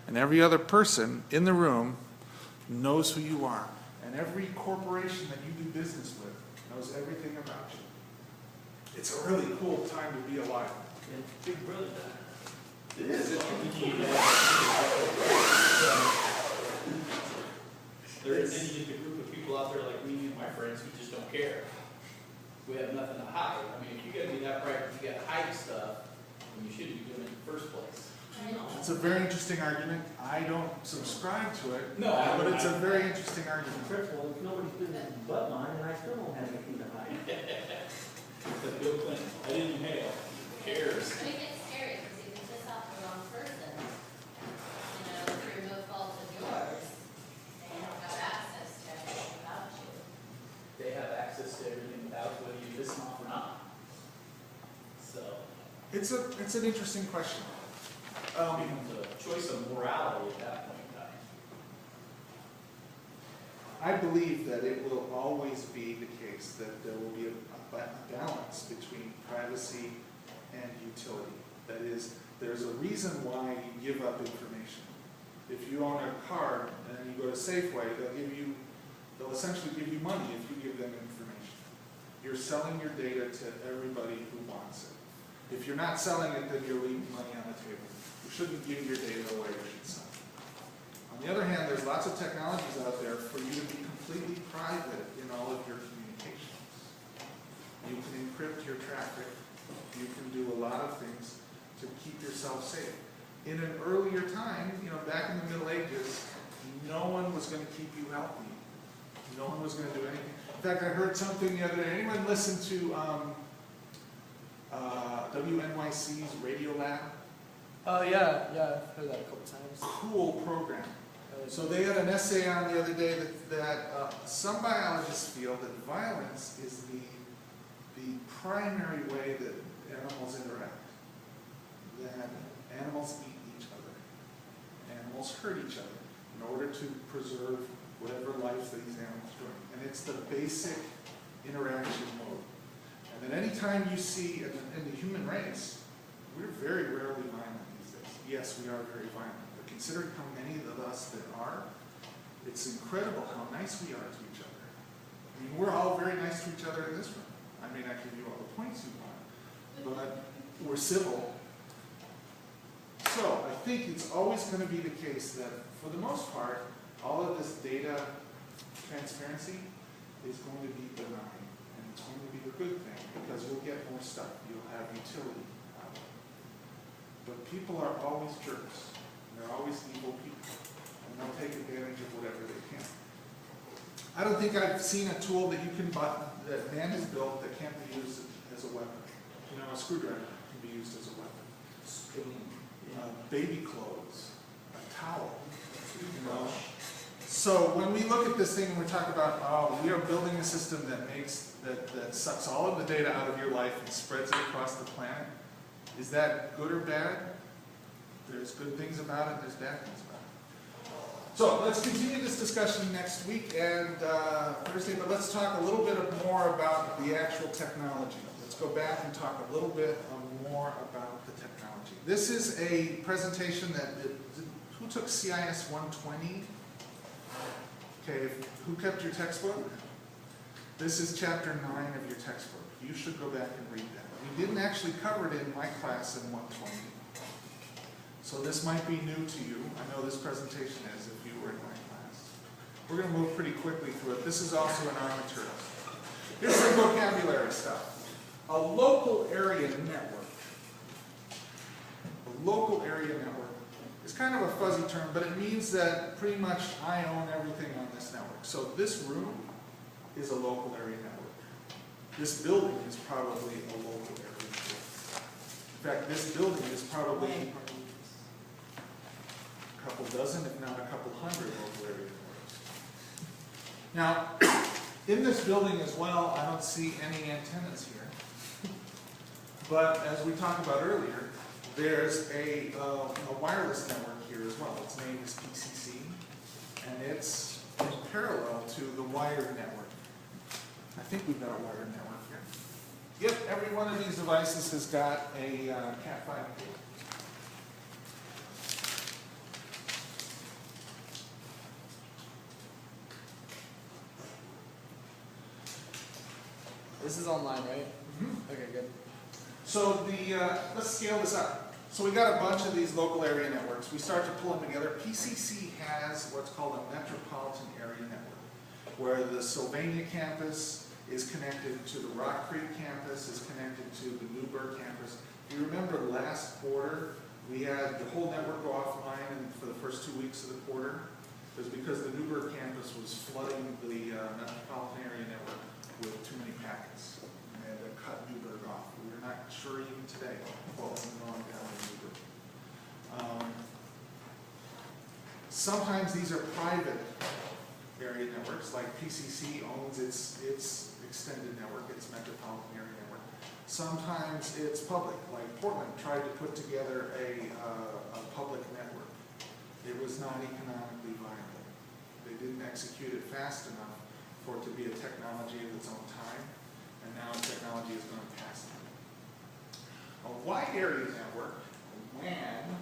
and every other person in the room knows who you are. And every corporation that you do business with knows everything about you. It's a really cool time to be alive. And Big Brother died. It is. Then you get the group of people out there like me and my friends who just don't care. We have nothing to hide. I mean, if you're going to be that bright, you got to hide stuff, then you shouldn't be doing it in the first place. It's a very interesting argument. I don't subscribe to it, No, but it's a very interesting argument. First of all, if nobody's business but mine, and I still don't have anything to hide. But Bill Clinton, I didn't hail. Who cares? But it gets scary because if you piss off the wrong person, through no fault of yours, they don't have access to everything about you. They have access to everything without whether you listen off or not. So It's an interesting question. it becomes a choice of morality at that point in time. I believe that it will always be the case that there will be a balance between privacy and utility. That is, there's a reason why you give up information. If you own a car and you go to Safeway, they'll essentially give you money if you give them information. You're selling your data to everybody who wants it. If you're not selling it, then you're leaving money on the table. You shouldn't give your data away, you should sell it. On the other hand, there's lots of technologies out there for you to be completely private in all of your communications. You can encrypt your traffic. You can do a lot of things to keep yourself safe. In an earlier time, back in the Middle Ages, no one was going to keep you healthy. No one was going to do anything. In fact, I heard something the other day. Anyone listen to WNYC's Radio Lab? Oh, yeah, I've heard that a couple times. Cool program. So they had an essay on the other day that some biologists feel that violence is the primary way that animals interact. That animals eat each other. Animals hurt each other in order to preserve whatever life that these animals are doing. And it's the basic interaction mode. And then anytime you see in the human race, we're very rarely violent these days. Yes, we are very violent. But considering how many of us there are, it's incredible how nice we are to each other. I mean, we're all very nice to each other in this room. I may not give you all the points you want, but we're civil. So I think it's always going to be the case that, for the most part, all of this data transparency is going to be benign, and it's going to be a good thing because you'll get more stuff. You'll have utility out of it. But people are always jerks. They're always evil people, and they'll take advantage of whatever they can. I don't think I've seen a tool that you can buy, that man has built, that can't be used as a weapon. A screwdriver can be used as a weapon. Baby clothes, a towel. So when we look at this thing and we talk about, we are building a system that sucks all of the data out of your life and spreads it across the planet, is that good or bad? There's good things about it, there's bad things about it. So let's continue this discussion next week and Thursday, but let's talk a little bit more about the actual technology. Let's go back and talk a little bit more about the technology. This is a presentation who took CIS 120? Okay, who kept your textbook? This is chapter 9 of your textbook. You should go back and read that. We didn't actually cover it in my class in 120. So this might be new to you. I know this presentation is if you were in my class. We're going to move pretty quickly through it. This is also in our materials. Here's some vocabulary stuff. A local area network. A local area network is kind of a fuzzy term, but it means that pretty much I own everything on this network. So this room is a local area network. This building is probably a local area network. In fact, this building is probably a couple dozen, if not a couple hundred local area networks. Now, in this building as well, I don't see any antennas here. But as we talked about earlier, there's a wireless network here as well. Its name is PCC, and it's in parallel to the wired network. I think we've got a wired network here. Yep, every one of these devices has got a Cat5 cable. This is online, right? Mhm. Okay, good. So let's scale this up. So we got a bunch of these local area networks. We start to pull them together. PCC has what's called a metropolitan area network, where the Sylvania campus is connected to the Rock Creek campus, is connected to the Newburgh campus. If you remember last quarter, we had the whole network go offline and for the first 2 weeks of the quarter. It was because the Newburgh campus was flooding the metropolitan area network with too many packets. And they had to cut Newburgh off. We're not sure even today what was going on down in Newburgh. Sometimes these are private area networks, like PCC owns its extended network, its metropolitan area network. Sometimes it's public, like Portland tried to put together a public network. It was not economically viable. They didn't execute it fast enough for it to be a technology of its own time, and now technology is going to pass it. A wide area network, WAN,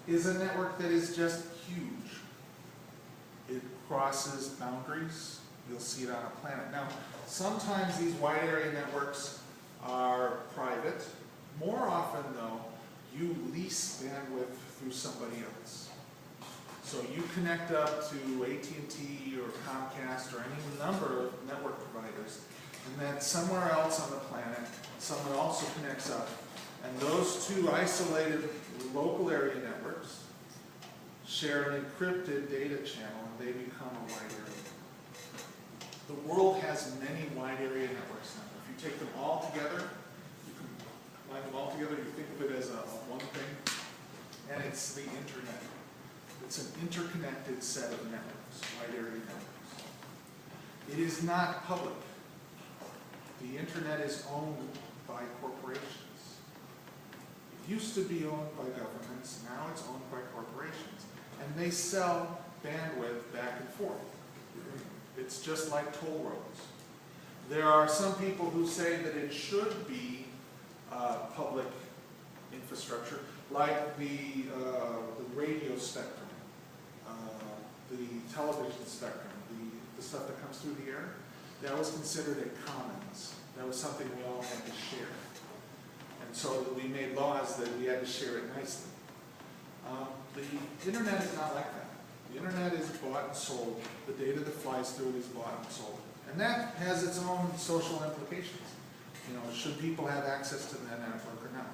is a network that is just huge. It crosses boundaries. You'll see it on a planet. Now, sometimes these wide area networks are private. More often, though, you lease bandwidth through somebody else. So you connect up to AT&T or Comcast or any number of network providers, and then somewhere else on the planet, someone also connects up. And those two isolated local area networks share an encrypted data channel, and they become a wide area network. The world has many wide area networks now. If you take them all together, you can line them all together, you think of it as a one thing, and it's the internet. It's an interconnected set of networks, wide area networks. It is not public. The internet is owned by corporations. It used to be owned by governments, now it's owned by corporations. And they sell bandwidth back and forth. It's just like toll roads. There are some people who say that it should be public infrastructure, like the radio spectrum, the television spectrum, the stuff that comes through the air. That was considered a commons. That was something we all had to share. And so we made laws that we had to share it nicely. The internet is not like that. The internet is bought and sold. The data that flies through it is bought and sold. And that has its own social implications. You know, should people have access to the network or not?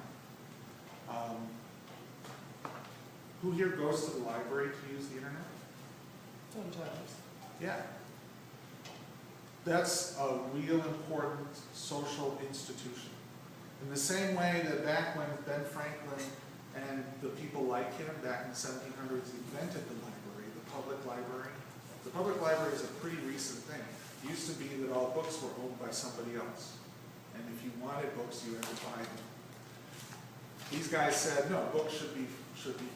Who here goes to the library to use the internet? Sometimes. Yeah. That's a real important social institution. In the same way that back when Ben Franklin and the people like him back in the 1700s invented the library, the public library. The public library is a pretty recent thing. It used to be that all books were owned by somebody else. And if you wanted books, you had to buy them. These guys said, no, books should be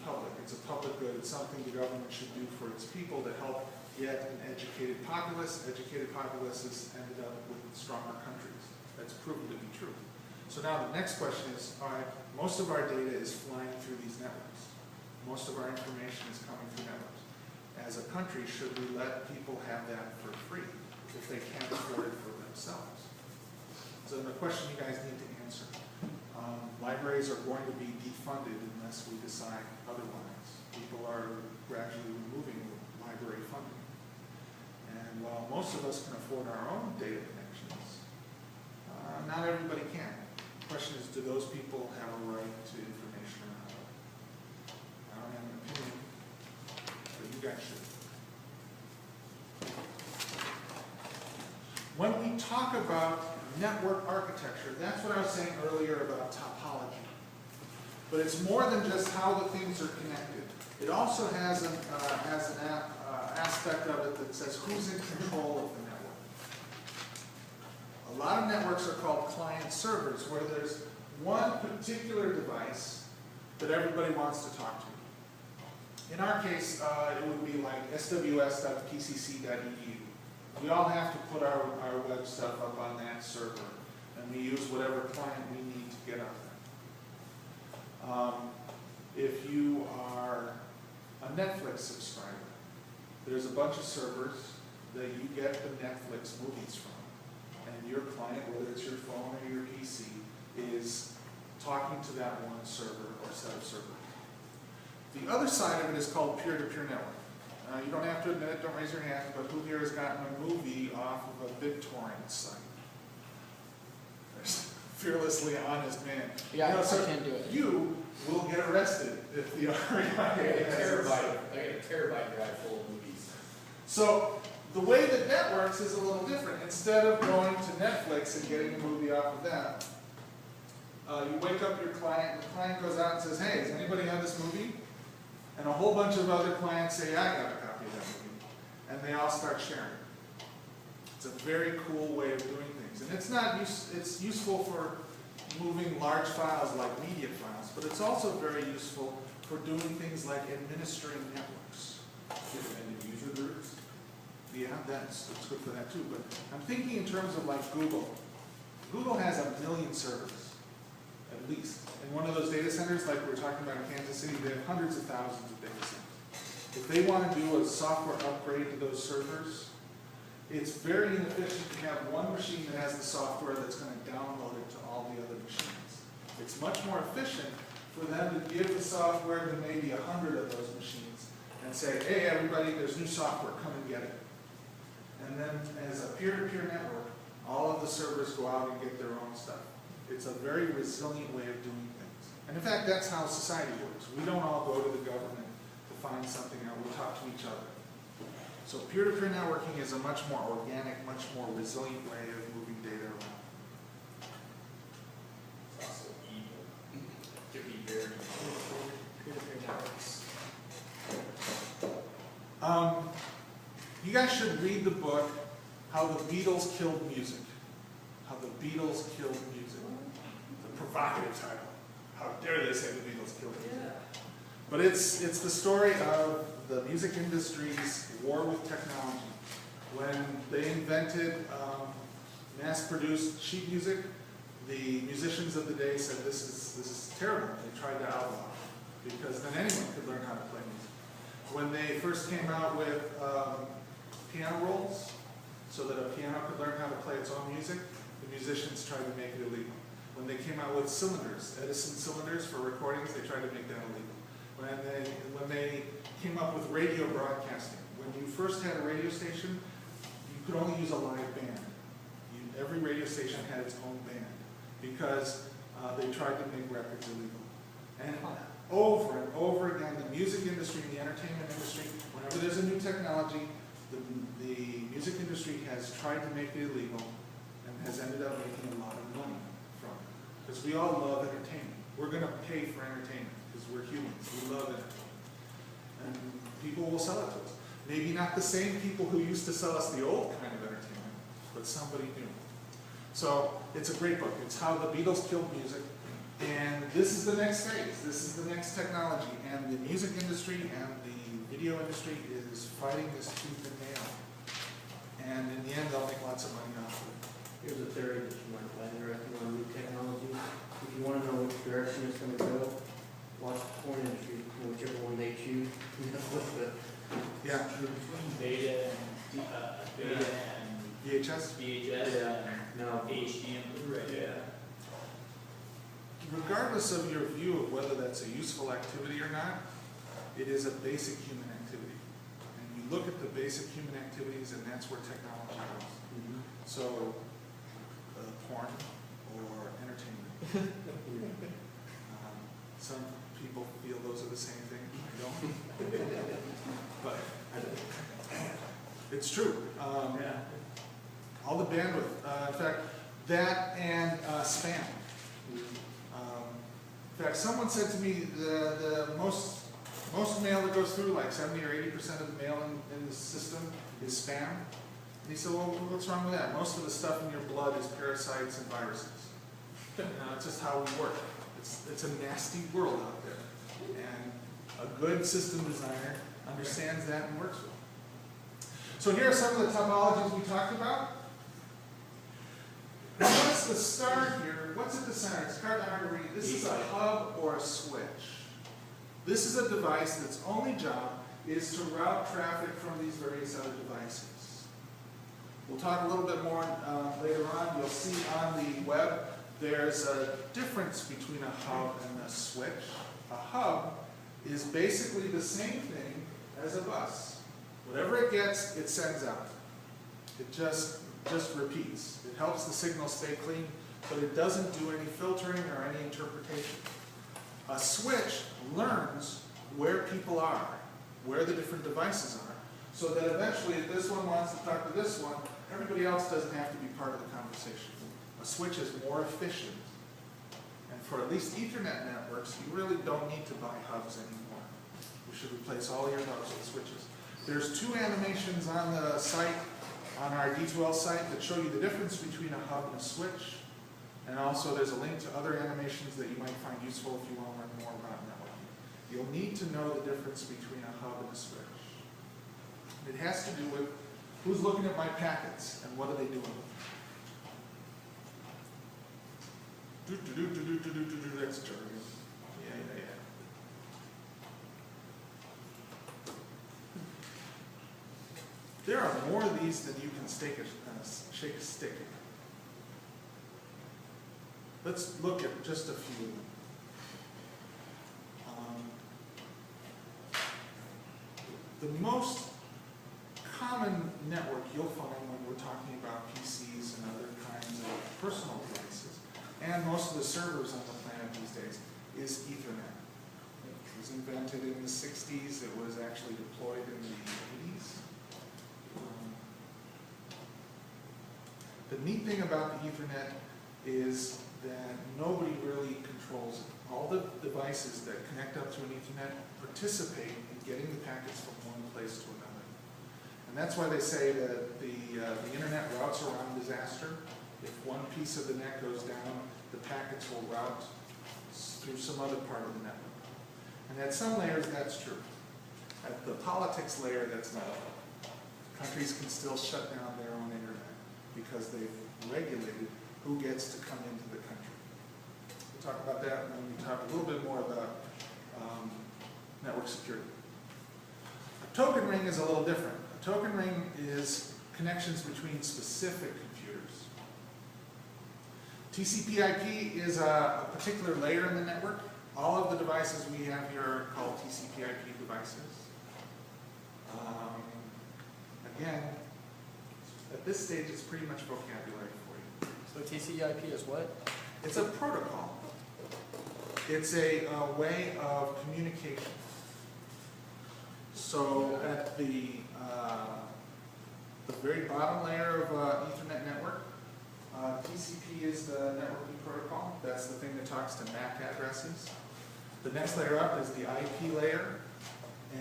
public. It's a public good. It's something the government should do for its people to help get an educated populace. Educated populaces ended up with stronger countries. That's proven to be true. So now the next question is, all right, most of our data is flying through these networks. Most of our information is coming through networks. As a country, should we let people have that for free if they can't afford it for themselves? So the question you guys need to answer. Libraries are going to be defunded unless we decide otherwise. People are gradually removing library funding. And while most of us can afford our own data connections, not everybody can. The question is, do those people have a right to information or not? I don't have an opinion, but you guys should. When we talk about network architecture, that's what I was saying earlier about topology. But it's more than just how the things are connected. It also has an aspect of it that says who's in control of the network. A lot of networks are called client servers, where there's one particular device that everybody wants to talk to. In our case, it would be like sws.pcc.edu. We all have to put our web stuff up on that server, and we use whatever client we need to get up there. If you are a Netflix subscriber, there's a bunch of servers that you get the Netflix movies from. And your client, whether it's your phone or your PC, is talking to that one server or set of servers. The other side of it is called peer-to-peer network. You don't have to admit it, don't raise your hand, but who here has gotten a movie off of a BitTorrent site? There's fearlessly honest man. Yeah, You know, so I can't do it. You will get arrested if the REIA I got a has terabyte drive full of movies. So the way that that works is a little different. Instead of going to Netflix and getting a movie off of that, you wake up your client, and the client goes out and says, hey, does anybody have this movie? And a whole bunch of other clients say, I got a copy of that movie. And they all start sharing. It's a very cool way of doing things. And it's useful for moving large files like media files, but it's also very useful for doing things like administering networks. And user groups. Yeah, it's good for that too, but I'm thinking in terms of like Google. Google has 1 million servers, at least. In one of those data centers, like we were talking about in Kansas City, they have hundreds of thousands of data centers. If they want to do a software upgrade to those servers, it's very inefficient to have one machine that has the software that's going to download it to all the other machines. It's much more efficient for them to give the software to maybe 100 of those machines and say, hey everybody, there's new software, come and get it. And then as a peer-to-peer network, all of the servers go out and get their own stuff. It's a very resilient way of doing things. And in fact, that's how society works. We don't all go to the government to find something out, we talk to each other. So peer-to-peer networking is a much more organic, much more resilient way of moving data around. It's also evil. To be very Peer-to-peer networks. You guys should read the book, How the Beatles Killed Music. How the Beatles Killed Music. The provocative title. How dare they say the Beatles killed music? Yeah. But it's the story of the music industry's war with technology. When they invented mass-produced sheet music, the musicians of the day said this is terrible. They tried to outlaw it because then anyone could learn how to play music. When they first came out with piano rolls, so that a piano could learn how to play its own music, the musicians tried to make it illegal. When they came out with cylinders, Edison cylinders for recordings, they tried to make that illegal. When they came up with radio broadcasting, when you first had a radio station, you could only use a live band. Every radio station had its own band because they tried to make records illegal. And over and over again, the music industry and the entertainment industry, whenever there's a new technology, the music industry has tried to make it illegal and has ended up making a lot of money from it. Because we all love entertainment. We're going to pay for entertainment because we're humans. We love entertainment. And people will sell it to us. Maybe not the same people who used to sell us the old kind of entertainment, but somebody new. So it's a great book. It's How the Beatles Killed Music. And this is the next phase. This is the next technology. And the music industry and the video industry is fighting this tooth and nail. And in the end, they'll make lots of money off of it. Here's a theory that you might find interesting on new technology. If you want to know which direction it's going to go, watch the porn industry, whichever one they choose. Yeah. between beta and VHS? VHS and No. HD and Blu-ray. Yeah. Regardless of your view of whether that's a useful activity or not, it is a basic human activity. And you look at the basic human activities and that's where technology goes. Mhm. So, porn or entertainment. Some people feel those are the same thing. I don't. But it's true. Yeah. All the bandwidth. In fact, that and spam. In fact, someone said to me the most mail that goes through, like 70 or 80% of the mail in the system is spam. And he said, well, what's wrong with that? Most of the stuff in your blood is parasites and viruses. It's just how we work. It's a nasty world out there. And a good system designer understands that and works with it. So here are some of the topologies we talked about. Now what's the start here? What's at the center? It's kind of hard to read. This is a hub or a switch. This is a device that's only job is to route traffic from these various other devices. We'll talk a little bit more later on. You'll see on the web there's a difference between a hub and a switch. A hub is basically the same thing as a bus. Whatever it gets, it sends out. It just repeats. It helps the signal stay clean, but it doesn't do any filtering or any interpretation. A switch learns where people are, where the different devices are, so that eventually if this one wants to talk to this one, everybody else doesn't have to be part of the conversation. A switch is more efficient. And for at least Ethernet networks, you really don't need to buy hubs anymore. You should replace all your hubs with switches. There's 2 animations on the site, on our D2L site, that show you the difference between a hub and a switch. And also there's a link to other animations that you might find useful if you want to learn more about networking. You'll need to know the difference between a hub and a switch. It has to do with who's looking at my packets and what are they doing. That's jargon. Yeah. There are more of these than you can shake a stick. Let's look at just a few. The most common network you'll find when we're talking about PCs and other kinds of personal devices, and most of the servers on the planet these days, is Ethernet. It was invented in the 60s. It was actually deployed in the 80s. The neat thing about the Ethernet is that nobody really controls it. All the devices that connect up to an Ethernet participate in getting the packets from one place to another. And that's why they say that the internet routes around disaster. If one piece of the net goes down, the packets will route through some other part of the network. And at some layers, that's true. At the politics layer, that's not. Countries can still shut down their own internet because they've regulated who gets to come into the country. We'll talk about that when we talk a little bit more about network security. A token ring is a little different. A token ring is connections between specific computers. TCP/IP is a particular layer in the network. All of the devices we have here are called TCP/IP devices. Again, at this stage, it's pretty much vocabulary for you. So TCP/IP is what? It's a protocol. It's a way of communication. So at the very bottom layer of Ethernet network, TCP is the networking protocol. That's the thing that talks to MAC addresses. The next layer up is the IP layer,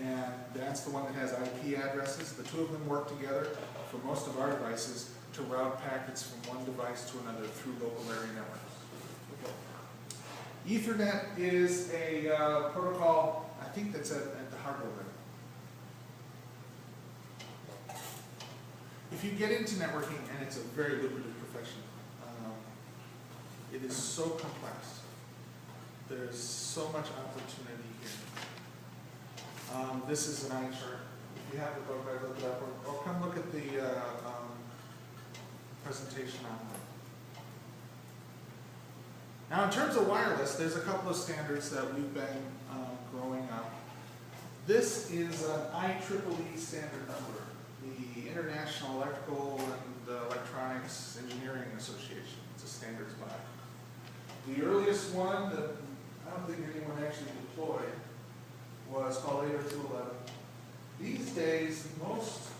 and that's the one that has IP addresses. The two of them work together for most of our devices to route packets from one device to another through local area networks. Ethernet is a protocol, I think that's at the hardware level. If you get into networking, and it's a very lucrative profession, it is so complex. There's so much opportunity here. This is an eye chart. If you have the book, I'd look it up, or come look at the presentation online. Now, in terms of wireless, there's a couple of standards that we've been growing up. This is an IEEE standard number, the International Electrical and Electronics Engineering Association. It's a standards body. The earliest one that I don't think anyone actually deployed was called 802.11. These days, most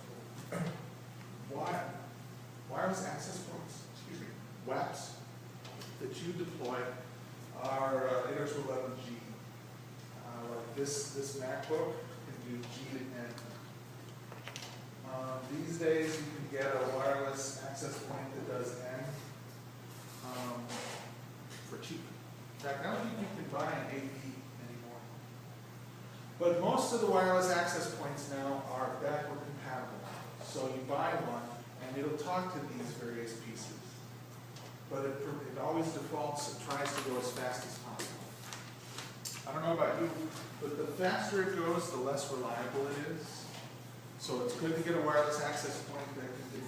wireless access points, WAPs, that you deploy are 802.11g. Like this MacBook can do G to N. These days, you can get a wireless access point that does N for cheap. In fact, I don't think you can buy an AP anymore. But most of the wireless access points now are backward compatible. So you buy one, and it'll talk to these various pieces. But it always defaults, it tries to go as fast as possible. I don't know about you, but the faster it goes, the less reliable it is. So it's good to get a wireless access point that can be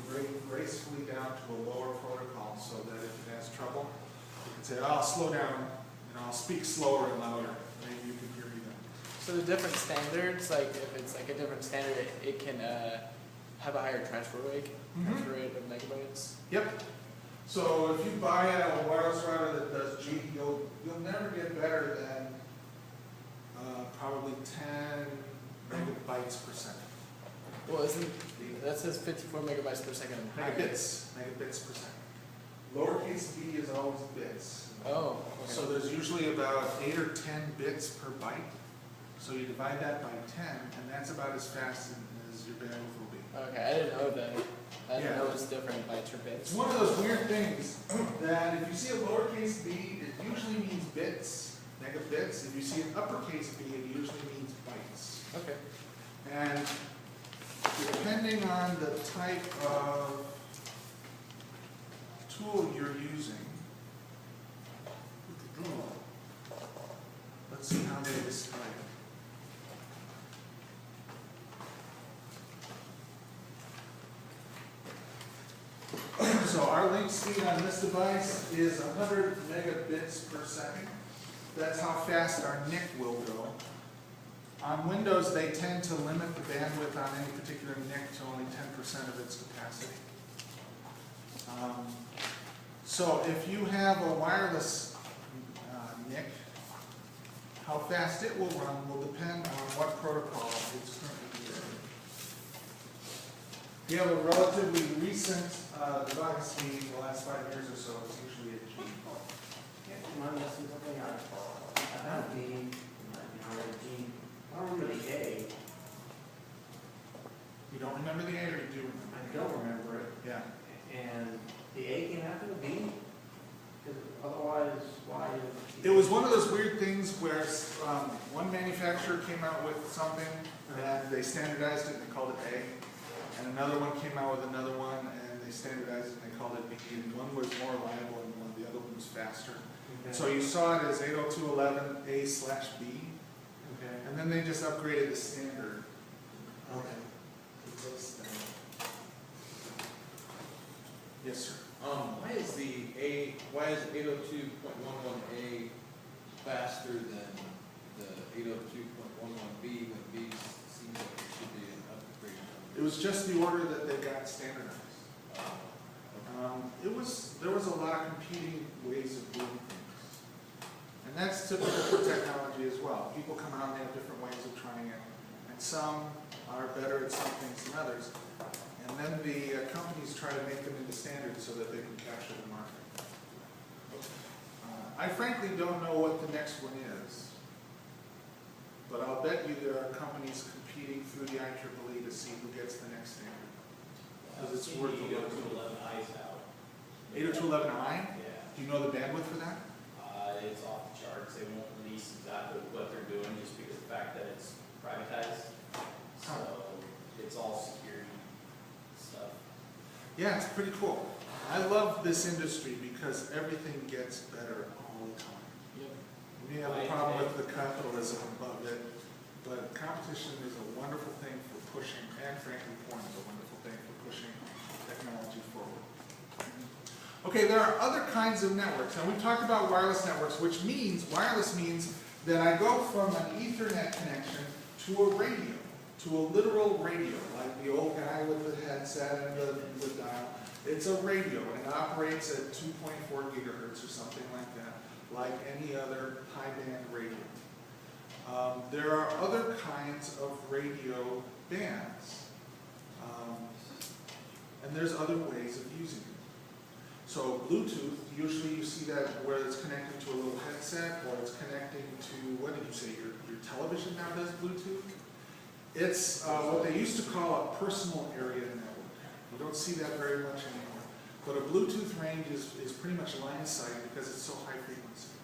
gracefully down to a lower protocol so that if it has trouble, you can say, oh, slow down, I'll speak slower and louder, maybe you can hear me then. So the different standards, like if it's like a different standard, it can have a higher transfer rate of megabytes. Yep. So if you buy a wireless router that does G, you'll never get better than probably 10 megabytes per second. Well, that says 54 megabytes per second. Megabits per second. Lowercase b is always bits. Oh, okay. So there's usually about 8 or 10 bits per byte. So you divide that by 10, and that's about as fast as your bandwidth will be. Okay, I didn't know that. I didn't Yeah. know it was different bytes or bits. It's one of those weird things that if you see a lowercase b, it usually means bits, megabits. If you see an uppercase b, it usually means bytes. Okay. And depending on the type of tool you're using, let's see how they display it. So our link speed on this device is 100 megabits per second. That's how fast our NIC will go. On Windows, they tend to limit the bandwidth on any particular NIC to only 10% of its capacity. So if you have a wireless NIC, how fast it will run will depend on what protocol it's currently using. If you have a relatively recent device, meaning the last 5 years or so, it's usually a G. Yeah, am I missing something? I have the, G. I don't remember the A. You don't remember the A or you do remember? I don't remember it. Yeah. And the A can happen to B? Because otherwise, why? It was one of those weird things where one manufacturer came out with something and they standardized it and they called it A. And another one came out with another one and they standardized it and they called it B. And one was more reliable and the other one was faster. Okay. So you saw it as 802.11a/B. Okay. And then they just upgraded the standard. Okay. to this thing. Yes, sir. Why is 802.11a faster than the 802.11b when B seems like it should be an upgrade? It was just the order that they got standardized. There was a lot of competing ways of doing things. And that's typical for technology as well. People come out and they have different ways of trying it. And some are better at some things than others. And then the companies try to make them into standards so that they can capture the market. I frankly don't know what the next one is. But I'll bet you there are companies competing through the IEEE to see who gets the next standard. Because it's worth a look. 802.11i's out. 802.11i? Yeah. Do you know the bandwidth for that? It's off the charts. They won't release exactly what they're doing just because of the fact that it's privatized. So it's all security stuff. Yeah, it's pretty cool. I love this industry because everything gets better all the time. Yep. We have a problem with the capitalism above it, but competition is a wonderful thing for pushing, and frankly, porn is a wonderful thing for pushing technology forward. Okay, there are other kinds of networks. Now, we've talked about wireless networks, which means, wireless means that I go from an Ethernet connection to a radio, to a literal radio, like the old guy with the headset and the dial. It's a radio, and it operates at 2.4 gigahertz or something like that, like any other high-band radio. There are other kinds of radio bands, and there's other ways of using it. So Bluetooth, usually you see that where it's connected to a little headset, or it's connecting to, what did you say, your television now does Bluetooth? It's what they used to call a personal area network. You don't see that very much anymore. But a Bluetooth range is pretty much line of sight because it's so high frequency.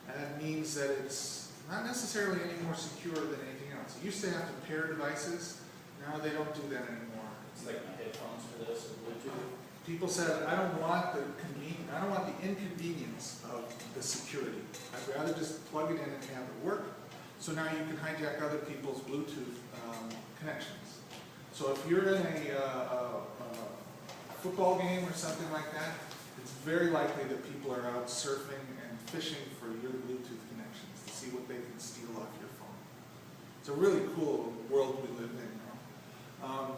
And that means that it's not necessarily any more secure than anything else. You used to have to pair devices. Now they don't do that anymore. It's like my headphones for this or Bluetooth. People said, I don't want the inconvenience of the security. I'd rather just plug it in and have it work. So now you can hijack other people's Bluetooth connections. So if you're in a football game or something like that, it's very likely that people are out surfing and fishing for your Bluetooth connections to see what they can steal off your phone. It's a really cool world we live in now.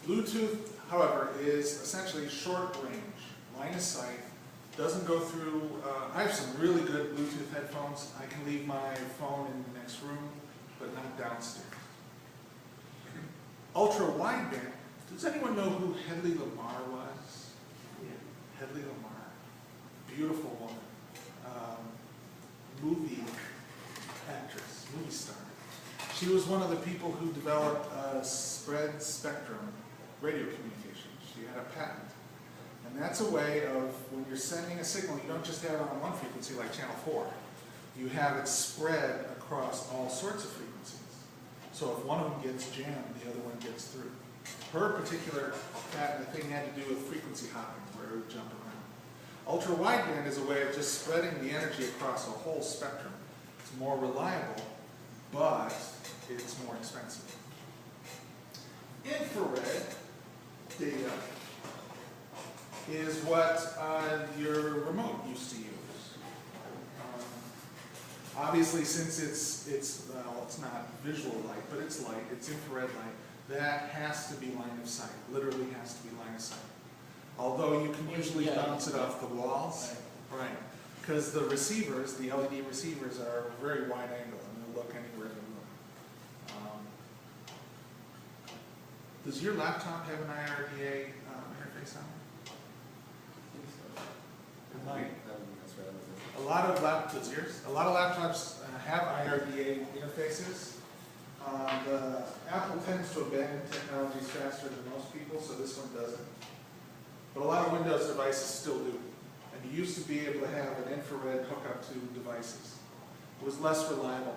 Bluetooth, however, is essentially short range, line of sight, doesn't go through, I have some really good Bluetooth headphones. I can leave my phone in the next room, but not downstairs. Ultra wideband, does anyone know who Hedley Lamar was? Yeah. Hedley Lamar, beautiful woman, movie actress, movie star. She was one of the people who developed spread spectrum radio communication. She had a patent. And that's a way of, when you're sending a signal, you don't just have it on one frequency like channel 4. You have it spread across all sorts of frequencies. So if one of them gets jammed, the other one gets through. Her particular patent thing had to do with frequency hopping, where it would jump around. Ultra wideband is a way of just spreading the energy across a whole spectrum. It's more reliable, but it's more expensive. Infrared data is what your remote used to use. Obviously, since it's not visual light, but it's light, it's infrared light, that has to be line of sight, literally has to be line of sight. Although you can usually bounce it off the walls, right? Because the receivers, the LED receivers, are very wide angle and they'll look anywhere in the room. Does your laptop have an IRDA interface on it? It might. A lot of laptops have IRDA interfaces. The Apple tends to abandon technologies faster than most people, so this one doesn't. But a lot of Windows devices still do. And you used to be able to have an infrared hookup to devices. It was less reliable.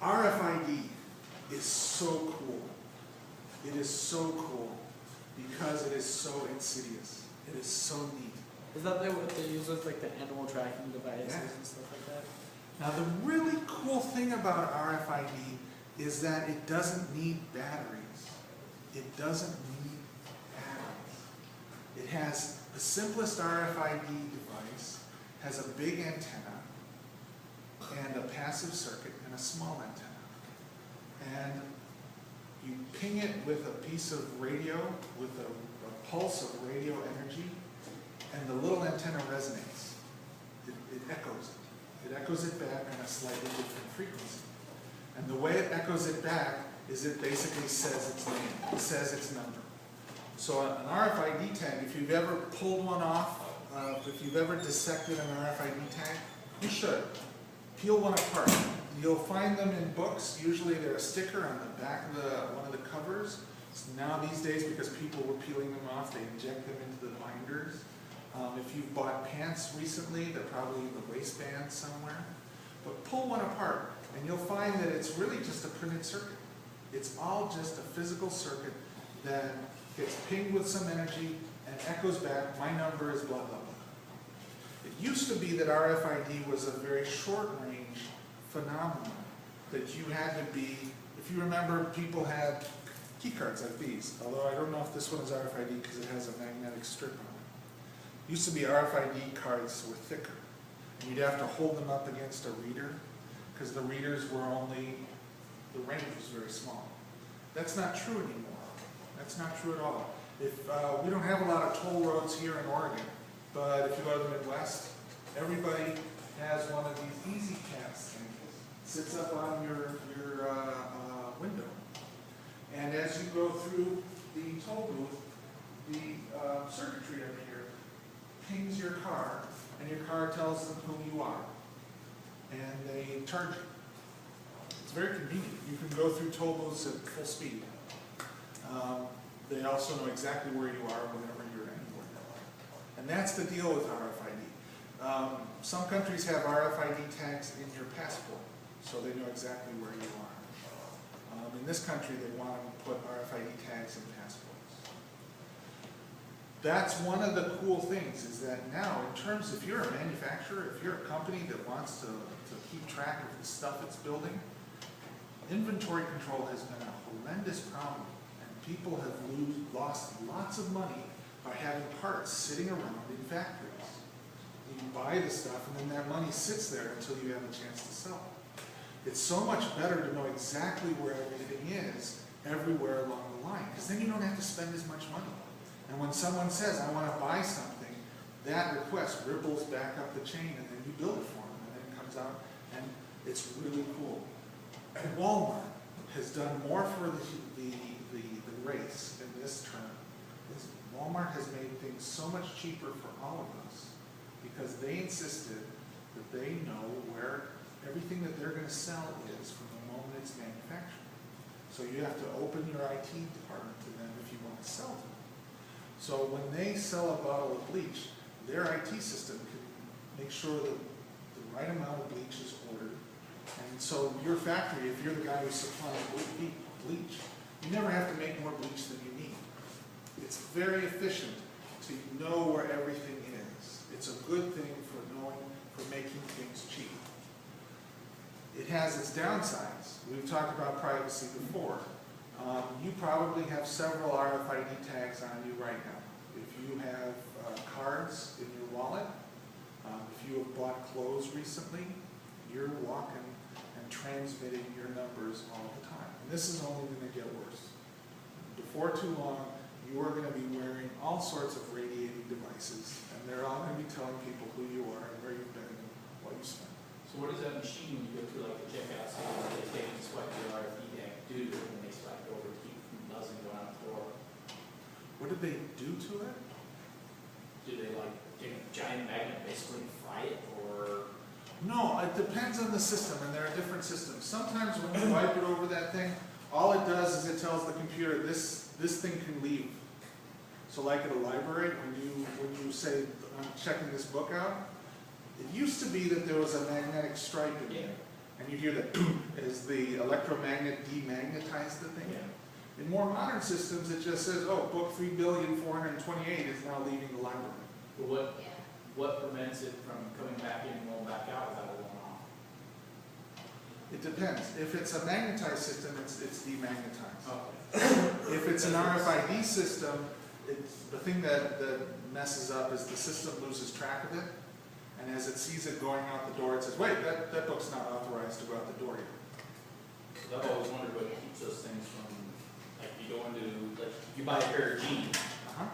RFID is so cool. It is so cool because it is so insidious. It is so neat. Is that what they use with like the animal tracking devices and stuff like that? Now the really cool thing about RFID is that it doesn't need batteries. It doesn't need batteries. It has the simplest RFID device, has a big antenna, and a passive circuit and a small antenna. And you ping it with a piece of radio, with a pulse of radio energy, and the little antenna resonates. It echoes it. It echoes it back on a slightly different frequency. And the way it echoes it back is it basically says its name. It says its number. So an RFID tag, if you've ever pulled one off, if you've ever dissected an RFID tag, you should. Peel one apart. You'll find them in books. Usually they're a sticker on the back of one of the covers. So now these days, because people were peeling them off, they inject them into the binders. If you've bought pants recently, they're probably in the waistband somewhere. But pull one apart, and you'll find that it's really just a printed circuit. It's all just a physical circuit that gets pinged with some energy and echoes back, my number is blah, blah, blah. It used to be that RFID was a very short-range phenomenon, that you had to be, if you remember, people had key cards like these, although I don't know if this one is RFID because it has a magnetic strip on it. Used to be RFID cards were thicker, and you'd have to hold them up against a reader, because the readers were only, the range was very small. That's not true anymore. That's not true at all. If we don't have a lot of toll roads here in Oregon, but if you go to the Midwest, everybody has one of these Easy Pass things. Sits up on your window. And as you go through the toll booth, the circuitry up here pings your car, and your car tells them who you are. And they charge you. It's very convenient. You can go through toll booths at full speed. They also know exactly where you are whenever you're anywhere. And that's the deal with RFID. Some countries have RFID tags in your passport, so they know exactly where you are. In this country, they want to put RFID tags in passports. That's one of the cool things, is that now, in terms, if you're a manufacturer, if you're a company that wants to keep track of the stuff it's building, inventory control has been a horrendous problem, and people have lost lots of money by having parts sitting around in factories. You buy the stuff, and then that money sits there until you have a chance to sell it. It's so much better to know exactly where everything is everywhere along the line, because then you don't have to spend as much money. And when someone says, I want to buy something, that request ripples back up the chain, and then you build it for them, and then it comes out, and it's really cool. And Walmart has done more for the race in this term. Walmart has made things so much cheaper for all of us because they insisted that they know where everything that they're going to sell is from the moment it's manufactured. So you have to open your IT department to them if you want to sell to them. So when they sell a bottle of bleach, their IT system can make sure that the right amount of bleach is ordered. And so your factory, if you're the guy who's supplying bleach, you never have to make more bleach than you need. It's very efficient to know where everything is. It's a good thing for making things cheap. It has its downsides. We've talked about privacy before. You probably have several RFID tags on you right now. If you have cards in your wallet, if you have bought clothes recently, you're walking and transmitting your numbers all the time. And this is only going to get worse. Before too long, you are going to be wearing all sorts of radiating devices, and they're all going to be telling people who you are and where you've been and what you spent. So what does that machine, when you go through like the checkout stand, where they take and swipe your RFID tag, do when they swipe over to keep from buzzing going out the door? What did they do to it? Do they like take a giant magnet basically and fry it, or? No, it depends on the system, and there are different systems. Sometimes when you wipe it over that thing, all it does is it tells the computer this thing can leave. So like at a library, when you say, I'm checking this book out, it used to be that there was a magnetic stripe in there. And you hear that as the electromagnet demagnetized the thing. In more modern systems, it just says, oh, book 3,428 is now leaving the library. But Yeah. what prevents it from coming back in and going back out without it going off? It depends. If it's a magnetized system, it's demagnetized. Okay. If it's an RFID system, the thing that messes up is the system loses track of it, and as it sees it going out the door, it says, wait, that book's not authorized to go out the door yet. Because I've always wondered what keeps those things from, like, you go into, like, you buy a pair of jeans, Uh-huh.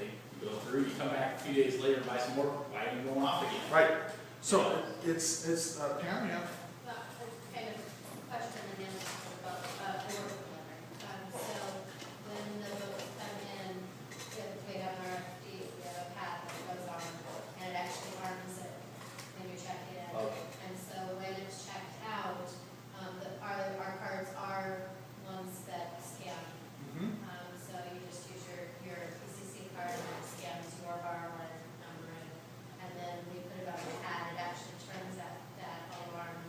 you go through, you come back a few days later and buy some more, why are you going off again? Right. So it's Pam, yeah. Well, it's kind of question and answer about order delivery. So when the books come in, we have an RFD, we have a pad that goes on, and it actually marks it when you check it in. Okay. And so when it's checked out, our cards are ones that scan. So you just use your PCC card and it scans your bar letter number in. And then we put it on the pad, it actually turns that alarm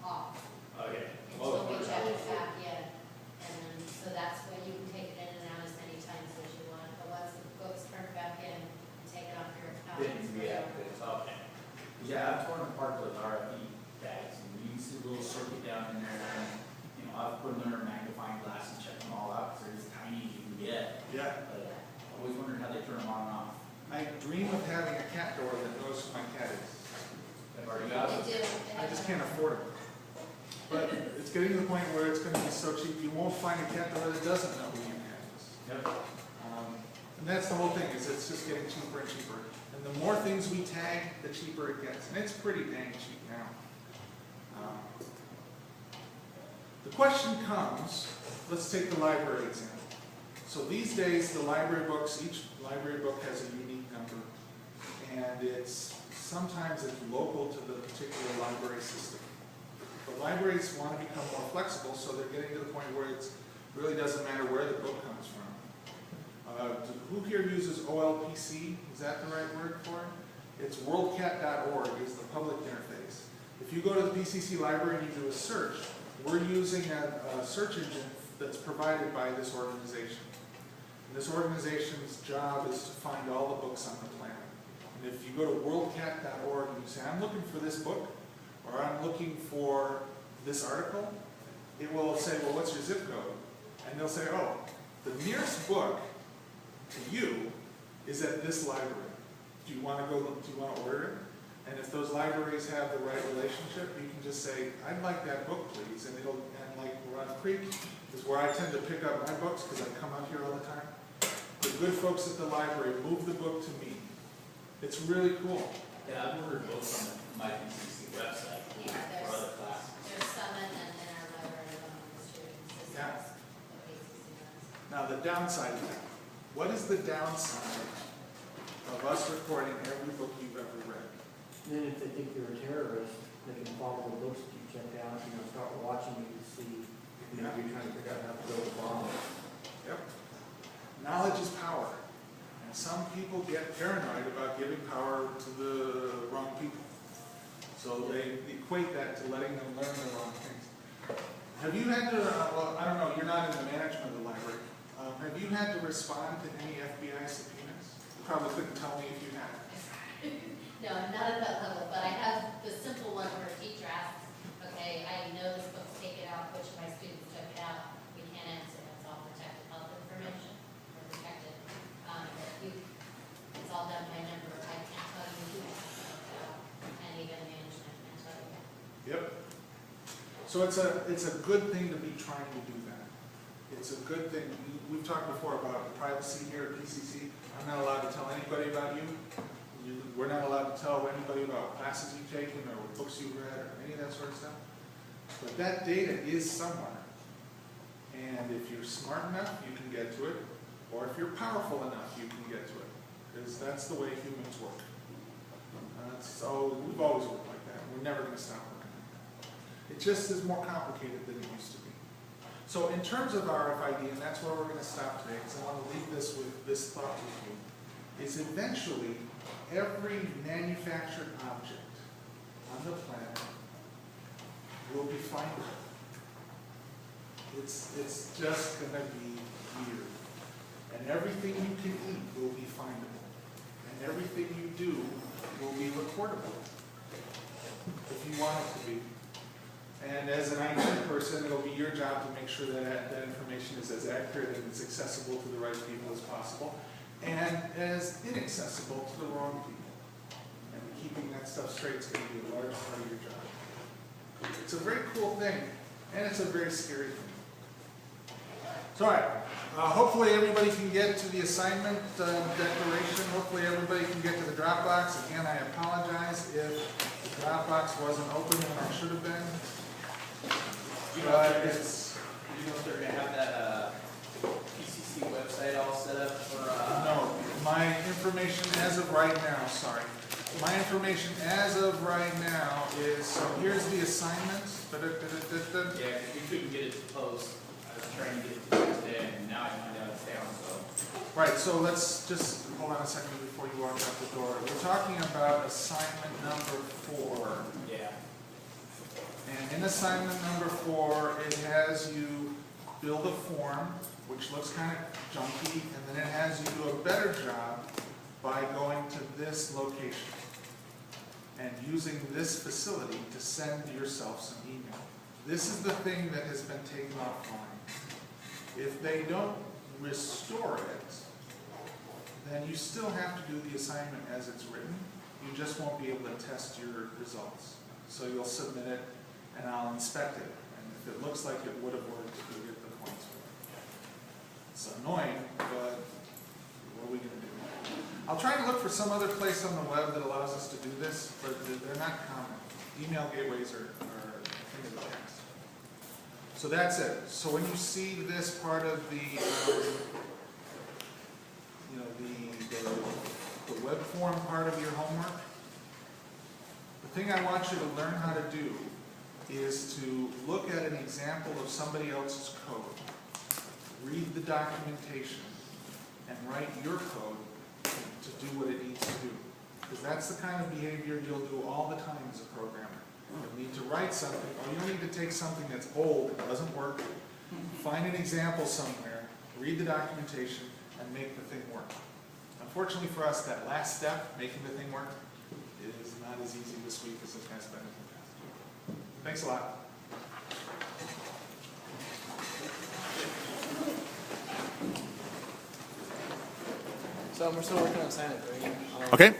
off Okay. until we check it back in. And then, so that's when you can take it in and out as many times as you want. But once the book's turned back in, you take it off your account. Then you reactivate it, okay. Yeah, I've torn apart those RFID tags, and you can see the little circuit down in there, and, you know, I've put them under a magnifying glass and checked them all out, because they're as tiny as you can get. Yeah. But I always wondered how they turn them on and off. I dream of having a cat door that knows who my cat is. I've already got We them. do. I just can't afford it. But it's getting to the point where it's going to be so cheap, you won't find a cat door that doesn't know who your cat is. Yep. And that's the whole thing, is it's just getting cheaper and cheaper. And the more things we tag, the cheaper it gets. And it's pretty dang cheap now. The question comes, let's take the library example. So these days, the library books, each library book has a unique number. And sometimes it's local to the particular library system. But libraries want to become more flexible, so they're getting to the point where it really doesn't matter where the book comes from. Who here uses OLPC? Is that the right word for it? It's worldcat.org is the public interface. If you go to the PCC library and you do a search, we're using a search engine that's provided by this organization. And this organization's job is to find all the books on the planet. And if you go to worldcat.org and you say, I'm looking for this book, or I'm looking for this article, it will say, well, what's your zip code? And they'll say, oh, the nearest book to you is at this library. Do you want to order it? And if those libraries have the right relationship, you can just say, I'd like that book, please. And like Run Creek is where I tend to pick up my books because I come up here all the time. The good folks at the library move the book to me. It's really cool. Yeah, I've ordered books on my PCC website Yeah, for other classes. there's some and then in our library, one of the student systems, Yeah. the ACC does. Now, the downside of that. What is the downside of us recording every book you've ever read? And then if they think you're a terrorist, they can follow the books that you checked out, start watching you to see, if you're trying to figure out how to build a bomb. Yep. Knowledge is power. And some people get paranoid about giving power to the wrong people. So they equate that to letting them learn the wrong things. Have you had to, well, I don't know, you're not in the management of the library. Have you had to respond to any FBI subpoenas? You probably couldn't tell me if you had. No, not at that level, but I have the simple one where a teacher asks, okay, I know this book's taken out, which of my students took it out, we can't answer, that's all protected health information, or protected. It's all done by number, I can't tell you who took it out, and even management can't tell you. Yep. So it's a good thing to be trying to do that. It's a good thing. We've talked before about privacy here at PCC. I'm not allowed to tell anybody about you. We're not allowed to tell anybody about classes you've taken or books you've read or any of that sort of stuff. But that data is somewhere. And if you're smart enough, you can get to it. Or if you're powerful enough, you can get to it. Because that's the way humans work. So we've always worked like that. We're never going to stop working like that. It just is more complicated than it used to be. So in terms of RFID, and that's where we're going to stop today, because I want to leave this with this thought with you, is eventually every manufactured object on the planet will be findable. It's just going to be weird. And everything you can eat will be findable. And everything you do will be recordable, if you want it to be. And as an IT person, it'll be your job to make sure that that information is as accurate and as accessible to the right people as possible, and as inaccessible to the wrong people. And keeping that stuff straight is going to be a large part of your job. It's a very cool thing, and it's a very scary thing. So, all right. Hopefully everybody can get to the assignment declaration. Hopefully everybody can get to the Dropbox. Again, I apologize if the Dropbox wasn't open when it should have been. You know if they're gonna have that PCC website all set up for? No, my information as of right now, sorry. My information as of right now is, so here's the assignment. Yeah, because we couldn't get it to post. I was trying to get it to post today, and now I find out it's down, so. Right, so let's just hold on a second before you walk out the door. We're talking about assignment number 4. Yeah. And in assignment number 4, it has you build a form, which looks kind of junky, and then it has you do a better job by going to this location and using this facility to send yourself some email. This is the thing that has been taken offline. If they don't restore it, then you still have to do the assignment as it's written. You just won't be able to test your results. So you'll submit it, and I'll inspect it. And if it looks like it would have worked, you'll get the points for it. It's annoying, but what are we going to do? I'll try to look for some other place on the web that allows us to do this, but they're not common. Email gateways are a thing of the past. So that's it. So when you see this part of the, the web form part of your homework, the thing I want you to learn how to do is to look at an example of somebody else's code, read the documentation, and write your code to do what it needs to do. Because that's the kind of behavior you'll do all the time as a programmer. You'll need to write something, or you'll need to take something that's old, that doesn't work, find an example somewhere, read the documentation, and make the thing work. Unfortunately for us, that last step, making the thing work, is not as easy this week as it has been in the past. Thanks a lot. So we're still working on signing it, right? Okay,